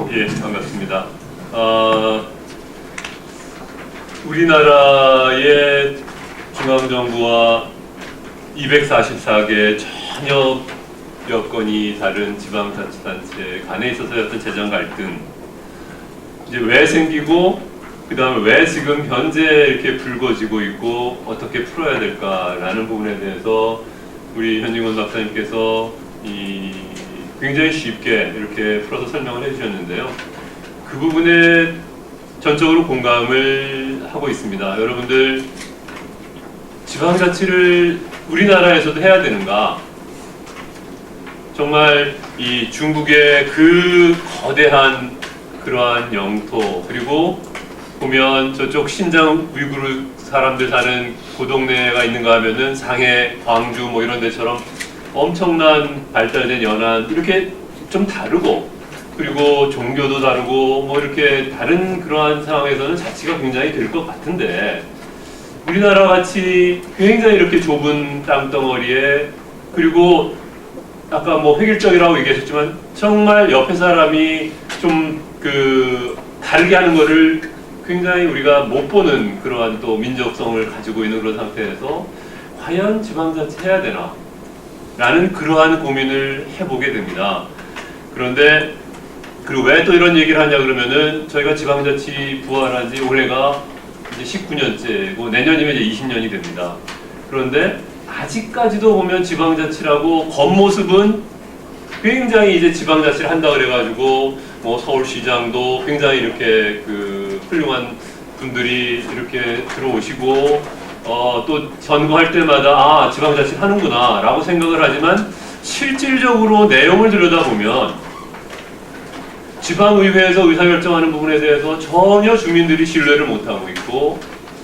예, 반갑습니다. 우리나라의 중앙정부와 244개 전혀 여건이 다른 지방자치단체 간에 있어서의 어떤 재정 갈등, 이제 왜 생기고 그 다음에 왜 지금 현재 이렇게 불거지고 있고 어떻게 풀어야 될까라는 부분에 대해서 우리 현진권 박사님께서 굉장히 쉽게 이렇게 풀어서 설명을 해주셨는데요. 그 부분에 전적으로 공감을 하고 있습니다. 여러분들, 지방자치를 우리나라에서도 해야 되는가? 정말 이 중국의 그 거대한 그러한 영토, 그리고 보면 저쪽 신장 우이구르 사람들 사는 그 동네가 있는가 하면은 상해, 광주 뭐 이런 데처럼 엄청난 발달된 연안, 이렇게 좀 다르고, 그리고 종교도 다르고 뭐 이렇게 다른 그러한 상황에서는 자치가 굉장히 될 것 같은데, 우리나라 같이 굉장히 이렇게 좁은 땅덩어리에, 그리고 아까 뭐 획일적이라고 얘기하셨지만 정말 옆에 사람이 좀 다르게 하는 거를 굉장히 우리가 못 보는 그러한 또 민족성을 가지고 있는 그런 상태에서 과연 지방자치 해야 되나? 라는 그러한 고민을 해보게 됩니다. 그런데 그리고 왜 또 이런 얘기를 하냐 그러면은, 저희가 지방자치 부활한 지 올해가 이제 19년째고 내년이면 이제 20년이 됩니다. 그런데 아직까지도 보면 지방자치라고 겉모습은 굉장히 이제 지방자치를 한다 그래가지고 뭐 서울시장도 굉장히 이렇게 훌륭한 분들이 이렇게 들어오시고 또 선거할 때마다 지방자치 하는구나 라고 생각을 하지만, 실질적으로 내용을 들여다보면 지방의회에서 의사결정하는 부분에 대해서 전혀 주민들이 신뢰를 못하고 있고,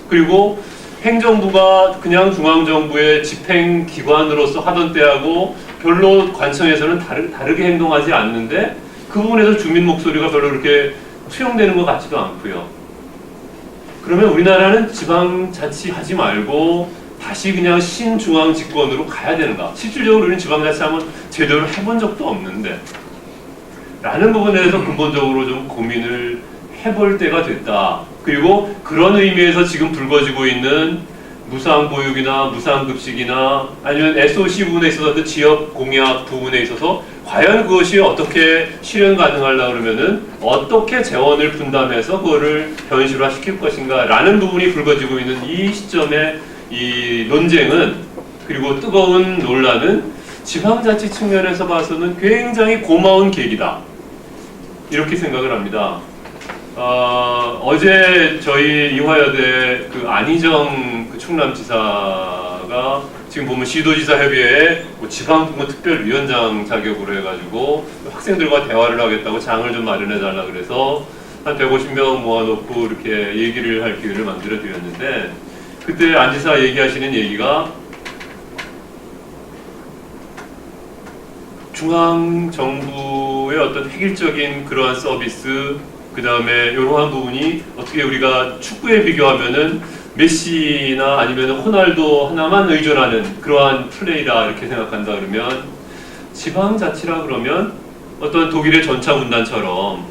그리고 행정부가 그냥 중앙정부의 집행기관으로서 하던 때하고 별로 관청에서는 다르게 행동하지 않는데, 그 부분에서 주민 목소리가 별로 그렇게 수용되는 것 같지도 않고요. 그러면 우리나라는 지방자치 하지 말고 다시 그냥 신중앙 집권으로 가야 되는가? 실질적으로 우리는 지방자치 하면 제대로 해본 적도 없는데 라는 부분에 대해서 근본적으로 좀 고민을 해볼 때가 됐다. 그리고 그런 의미에서 지금 불거지고 있는 무상보육이나 무상급식이나 아니면 SOC 부분에 있어서 지역 공약 부분에 있어서 과연 그것이 어떻게 실현 가능하려고 그러면은 어떻게 재원을 분담해서 그거를 현실화 시킬 것인가 라는 부분이 불거지고 있는 이 시점에 이 논쟁은, 그리고 뜨거운 논란은 지방자치 측면에서 봐서는 굉장히 고마운 계기다, 이렇게 생각을 합니다. 어제 저희 이화여대 안희정 충남지사가 지금 보면 시도지사 협의회에 지방분권 특별위원장 자격으로 해가지고 학생들과 대화를 하겠다고 장을 좀 마련해 달라 그래서 한 150명 모아놓고 이렇게 얘기를 할 기회를 만들어 드렸는데, 그때 안 지사 얘기하시는 얘기가 중앙정부의 어떤 획일적인 그러한 서비스, 그 다음에 이러한 부분이 어떻게 우리가 축구에 비교하면은 메시나 아니면 호날두 하나만 의존하는 그러한 플레이다 이렇게 생각한다 그러면, 지방자치라 그러면 어떤 독일의 전차군단처럼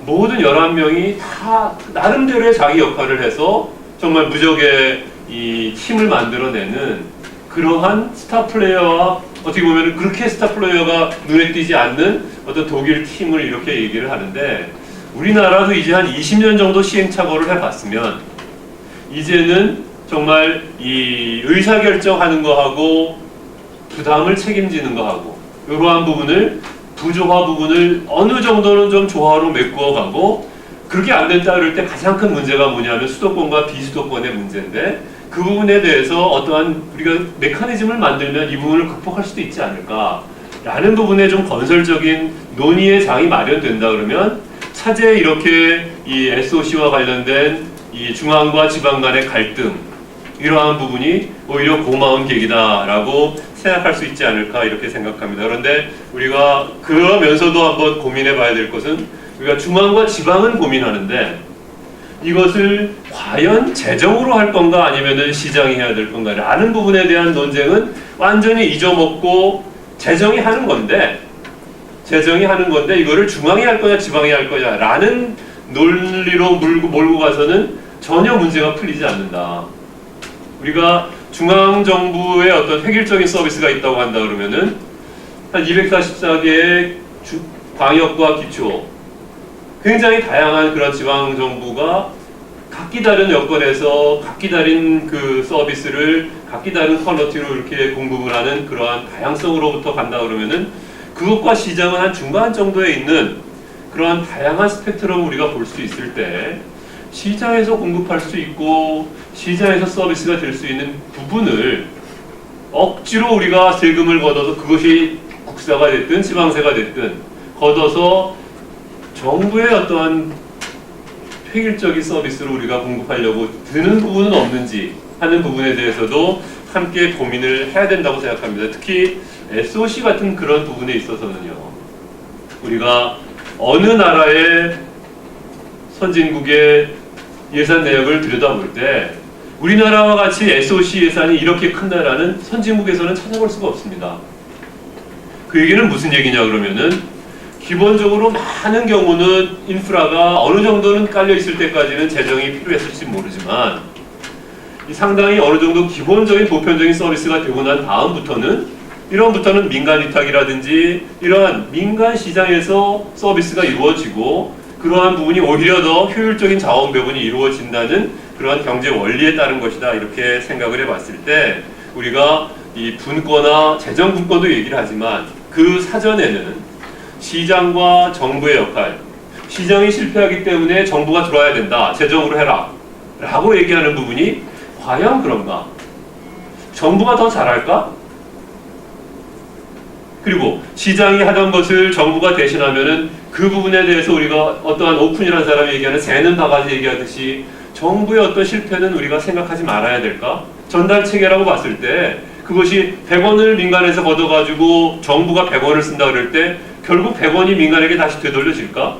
모든 11명이 다 나름대로의 자기 역할을 해서 정말 무적의 이 팀을 만들어내는 그러한 스타 플레이어와, 어떻게 보면 그렇게 스타 플레이어가 눈에 띄지 않는 어떤 독일 팀을 이렇게 얘기를 하는데, 우리나라도 이제 한 20년 정도 시행착오를 해봤으면 이제는 정말 이 의사결정하는 거하고 부담을 책임지는 거하고 이러한 부분을, 부조화 부분을 어느 정도는 좀 조화로 메꾸어 가고, 그렇게 안 된다 그럴 때 가장 큰 문제가 뭐냐면 수도권과 비수도권의 문제인데, 그 부분에 대해서 어떠한 우리가 메커니즘을 만들면 이 부분을 극복할 수도 있지 않을까 라는 부분에 좀 건설적인 논의의 장이 마련된다 그러면, 차제 이렇게 이 SOC와 관련된 이 중앙과 지방 간의 갈등, 이러한 부분이 오히려 고마운 계기다라고 생각할 수 있지 않을까 이렇게 생각합니다. 그런데 우리가 그러면서도 한번 고민해 봐야 될 것은, 우리가 중앙과 지방은 고민하는데 이것을 과연 재정으로 할 건가 아니면은 시장이 해야 될 건가 라는 부분에 대한 논쟁은 완전히 잊어먹고 재정이 하는 건데, 재정이 하는 건데 이거를 중앙이 할 거냐 지방이 할 거냐라는 논리로 몰고 가서는 전혀 문제가 풀리지 않는다. 우리가 중앙정부의 어떤 획일적인 서비스가 있다고 한다 그러면은 한 244개의 광역과 기초, 굉장히 다양한 그런 지방정부가 각기 다른 여건에서 각기 다른 그 서비스를 각기 다른 퀄리티로 이렇게 공급을 하는 그러한 다양성으로부터 간다 그러면은 그것과 시장은 한 중간 정도에 있는 그러한 다양한 스펙트럼 우리가 볼 수 있을 때 시장에서 공급할 수 있고 시장에서 서비스가 될 수 있는 부분을 억지로 우리가 세금을 걷어서 그것이 국사가 됐든 지방세가 됐든 걷어서 정부의 어떠한 획일적인 서비스로 우리가 공급하려고 드는 부분은 없는지 하는 부분에 대해서도 함께 고민을 해야 된다고 생각합니다. 특히 SOC 같은 그런 부분에 있어서는요. 우리가 어느 나라의 선진국의 예산 내역을 들여다볼 때 우리나라와 같이 SOC 예산이 이렇게 큰 나라는 선진국에서는 찾아볼 수가 없습니다. 그 얘기는 무슨 얘기냐 그러면은 기본적으로 많은 경우는 인프라가 어느 정도는 깔려 있을 때까지는 재정이 필요했을지 모르지만 상당히 어느 정도 기본적인 보편적인 서비스가 되고 난 다음부터는 이런부터는 민간 위탁이라든지 이러한 민간 시장에서 서비스가 이루어지고 그러한 부분이 오히려 더 효율적인 자원 배분이 이루어진다는 그러한 경제 원리에 따른 것이다 이렇게 생각을 해봤을 때 우리가 이 분권화 재정 분권도 얘기를 하지만 그 사전에는 시장과 정부의 역할, 시장이 실패하기 때문에 정부가 들어와야 된다, 재정으로 해라 라고 얘기하는 부분이 과연 그런가? 정부가 더 잘할까? 그리고 시장이 하던 것을 정부가 대신하면은 그 부분에 대해서 우리가 어떠한 오픈이라는 사람이 얘기하는 새는 바가지 얘기하듯이 정부의 어떤 실패는 우리가 생각하지 말아야 될까? 전달 체계라고 봤을 때 그것이 100원을 민간에서 걷어가지고 정부가 100원을 쓴다 그럴 때 결국 100원이 민간에게 다시 되돌려질까?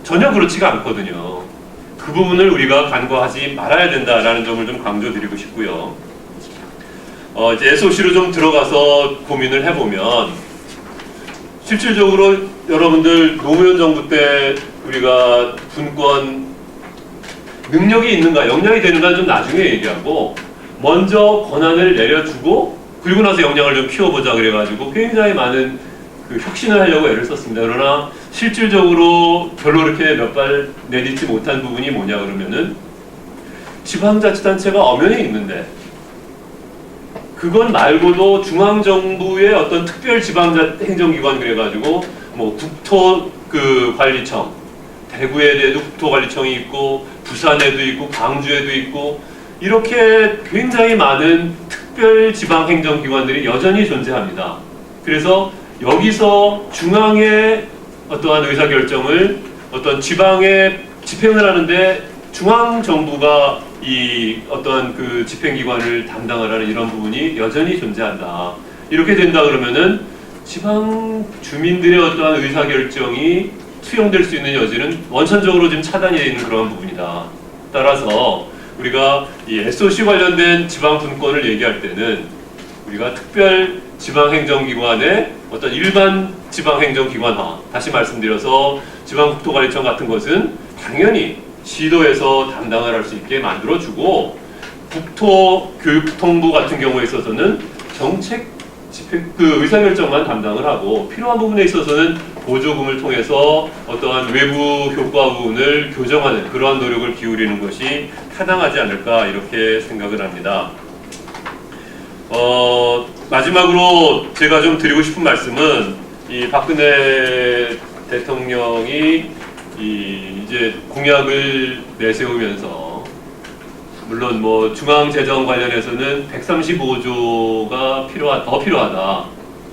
전혀 그렇지가 않거든요. 그 부분을 우리가 간과하지 말아야 된다라는 점을 좀 강조드리고 싶고요. 이제 SOC로 좀 들어가서 고민을 해보면 실질적으로 여러분들 노무현 정부 때 우리가 분권 능력이 있는가 역량이 되는가 좀 나중에 얘기하고 먼저 권한을 내려주고 그리고 나서 역량을 좀 키워보자 그래가지고 굉장히 많은 그 혁신을 하려고 애를 썼습니다. 그러나 실질적으로 별로 그렇게 몇 발 내딛지 못한 부분이 뭐냐 그러면은 지방자치단체가 엄연히 있는데 그건 말고도 중앙정부의 어떤 특별 지방행정기관 그래가지고 뭐 국토 그 관리청, 대구에도 국토관리청이 있고 부산에도 있고 광주에도 있고 이렇게 굉장히 많은 특별 지방행정기관들이 여전히 존재합니다. 그래서 여기서 중앙의 어떠한 의사결정을 어떤 지방에 집행을 하는데 중앙정부가 이 어떠한 그 집행기관을 담당을 하는 이런 부분이 여전히 존재한다. 이렇게 된다 그러면은 지방 주민들의 어떠한 의사결정이 수용될 수 있는 여지는 원천적으로 지금 차단이 되어 있는 그런 부분이다. 따라서 우리가 이 SOC 관련된 지방 분권을 얘기할 때는 우리가 특별 지방행정기관의 어떤 일반 지방행정기관화, 다시 말씀드려서 지방국토관리청 같은 것은 당연히 시도에서 담당을 할 수 있게 만들어주고 국토교육통부 같은 경우에 있어서는 정책 집행, 그 의사결정만 담당을 하고 필요한 부분에 있어서는 보조금을 통해서 어떠한 외부 효과 부분을 교정하는 그러한 노력을 기울이는 것이 타당하지 않을까 이렇게 생각을 합니다. 마지막으로 제가 좀 드리고 싶은 말씀은 이 박근혜 대통령이 이제 공약을 내세우면서 물론 뭐 중앙재정 관련해서는 135조가 더 필요하다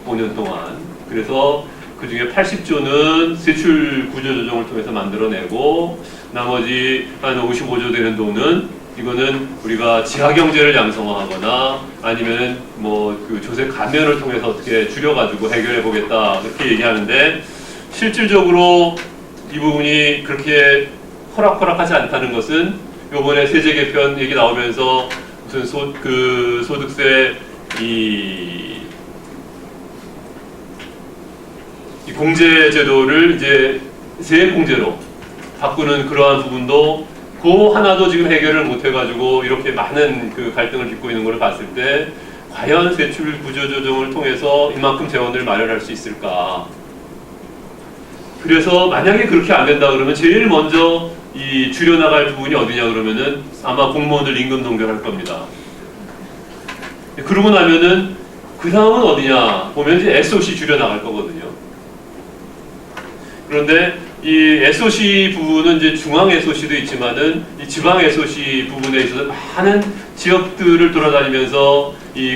5년 동안. 그래서 그 중에 80조는 세출 구조 조정을 통해서 만들어내고 나머지 한 55조 되는 돈은 이거는 우리가 지하 경제를 양성화하거나 아니면 뭐 그 조세 감면을 통해서 어떻게 줄여가지고 해결해 보겠다 이렇게 얘기하는데 실질적으로 이 부분이 그렇게 호락호락하지 않다는 것은 이번에 세제 개편 얘기 나오면서 무슨 소득세 이 공제 제도를 이제 세액공제로 바꾸는 그러한 부분도 그 하나도 지금 해결을 못 해가지고 이렇게 많은 그 갈등을 빚고 있는 걸 봤을 때 과연 세출 구조 조정을 통해서 이만큼 재원을 마련할 수 있을까? 그래서 만약에 그렇게 안 된다 그러면 제일 먼저 이 줄여나갈 부분이 어디냐 그러면은 아마 공무원들 임금 동결할 겁니다. 그러고 나면은 그 다음은 어디냐 보면 이제 SOC 줄여나갈 거거든요. 그런데 이 SOC 부분은 이제 중앙 SOC도 있지만은 이 지방 SOC 부분에 있어서 많은 지역들을 돌아다니면서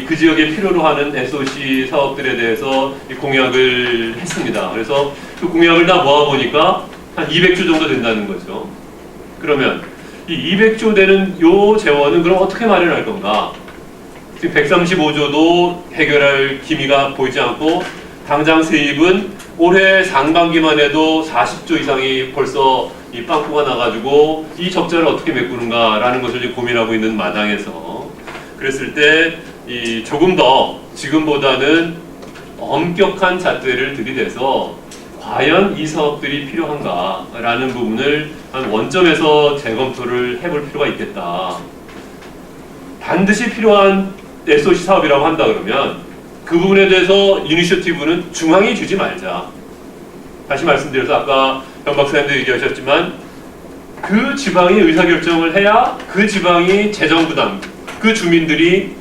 그 지역에 필요로 하는 SOC 사업들에 대해서 이 공약을 했습니다. 그래서 그 공약을 다 모아보니까 한 200조 정도 된다는 거죠. 그러면 이 200조 되는 요 재원은 그럼 어떻게 마련할 건가? 지금 135조도 해결할 기미가 보이지 않고 당장 세입은 올해 상반기만 해도 40조 이상이 벌써 이 빵꾸가 나가지고 이 적자를 어떻게 메꾸는가라는 것을 지금 고민하고 있는 마당에서 그랬을 때 이 조금 더 지금보다는 엄격한 잣대를 들이대서 과연 이 사업들이 필요한가라는 부분을 한 원점에서 재검토를 해볼 필요가 있겠다. 반드시 필요한 SOC 사업이라고 한다 그러면 그 부분에 대해서 이니셔티브는 중앙이 주지 말자. 다시 말씀드려서 아까 변 박사님도 얘기하셨지만 그 지방이 의사결정을 해야 그 지방이 재정부담, 그 주민들이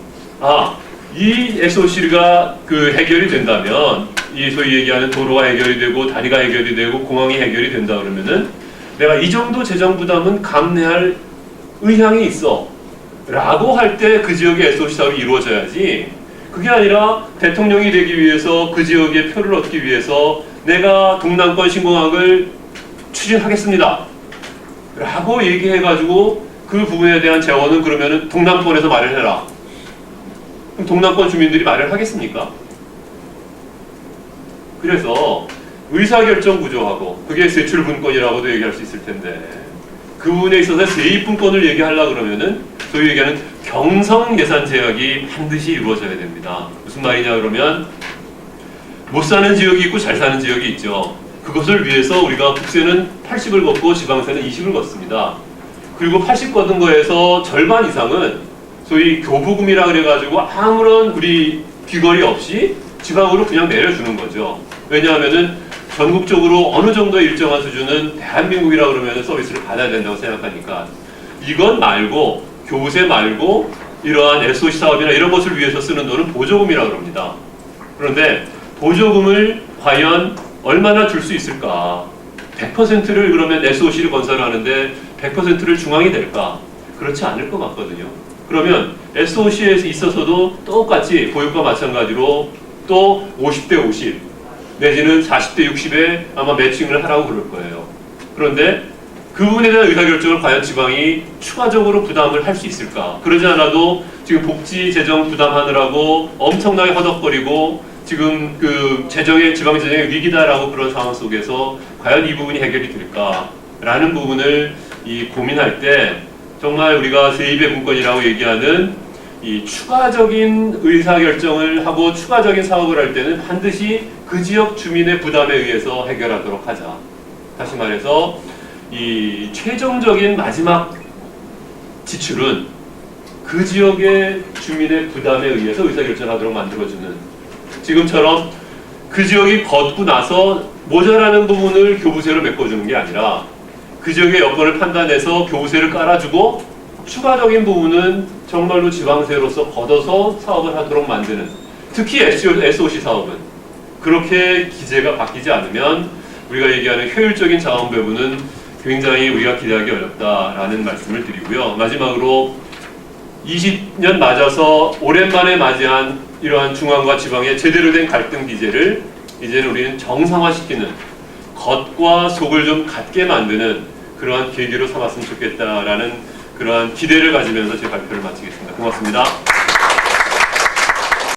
이 SOC가 그 해결이 된다면 이 소위 얘기하는 도로가 해결이 되고 다리가 해결이 되고 공항이 해결이 된다 그러면은 내가 이 정도 재정부담은 감내할 의향이 있어 라고 할 때 그 지역의 SOC 사업이 이루어져야지 그게 아니라 대통령이 되기 위해서 그 지역의 표를 얻기 위해서 내가 동남권 신공항을 추진하겠습니다 라고 얘기해가지고 그 부분에 대한 재원은 그러면은 동남권에서 마련해라. 그럼 동남권 주민들이 마련하겠습니까? 그래서 의사결정 구조하고 그게 세출분권이라고도 얘기할 수 있을 텐데 그 부분에 있어서 세입분권을 얘기하려고 그러면은 소위 얘기하는 경성 예산 제약이 반드시 이루어져야 됩니다. 무슨 말이냐 그러면 못 사는 지역이 있고 잘 사는 지역이 있죠. 그것을 위해서 우리가 국세는 80을 걷고 지방세는 20을 걷습니다. 그리고 80 걷은 거에서 절반 이상은 소위 교부금이라 그래가지고 아무런 우리 귀걸이 없이 지방으로 그냥 내려주는 거죠. 왜냐하면은 전국적으로 어느 정도의 일정한 수준은 대한민국이라 그러면 서비스를 받아야 된다고 생각하니까 이건 말고 교부세 말고 이러한 SOC 사업이나 이런 것을 위해서 쓰는 돈은 보조금이라 그럽니다. 그런데 보조금을 과연 얼마나 줄 수 있을까? 100%를 그러면 SOC를 건설하는데 100%를 중앙이 될까? 그렇지 않을 것 같거든요. 그러면 SOC에 있어서도 똑같이 보육과 마찬가지로 또 50대 50 내지는 40대 60에 아마 매칭을 하라고 그럴 거예요. 그런데 그 부분에 대한 의사결정을 과연 지방이 추가적으로 부담을 할 수 있을까? 그러지 않아도 지금 복지 재정 부담하느라고 엄청나게 허덕거리고 지금 그 지방 재정의 위기다라고 그런 상황 속에서 과연 이 부분이 해결이 될까라는 부분을 고민할 때 정말 우리가 세입의 분권이라고 얘기하는 이 추가적인 의사결정을 하고 추가적인 사업을 할 때는 반드시 그 지역 주민의 부담에 의해서 해결하도록 하자. 다시 말해서 이 최종적인 마지막 지출은 그 지역의 주민의 부담에 의해서 의사결정하도록 만들어주는 지금처럼 그 지역이 걷고 나서 모자라는 부분을 교부세로 메꿔주는 게 아니라 그 지역의 여건을 판단해서 교부세를 깔아주고 추가적인 부분은 정말로 지방세로서 걷어서 사업을 하도록 만드는 특히 SOC 사업은 그렇게 기재가 바뀌지 않으면 우리가 얘기하는 효율적인 자원 배분은 굉장히 우리가 기대하기 어렵다라는 말씀을 드리고요. 마지막으로 20년 맞아서 오랜만에 맞이한 이러한 중앙과 지방의 제대로 된 갈등 기제를 이제는 우리는 정상화시키는 겉과 속을 좀 같게 만드는 그러한 계기로 삼았으면 좋겠다라는 그러한 기대를 가지면서 제 발표를 마치겠습니다. 고맙습니다.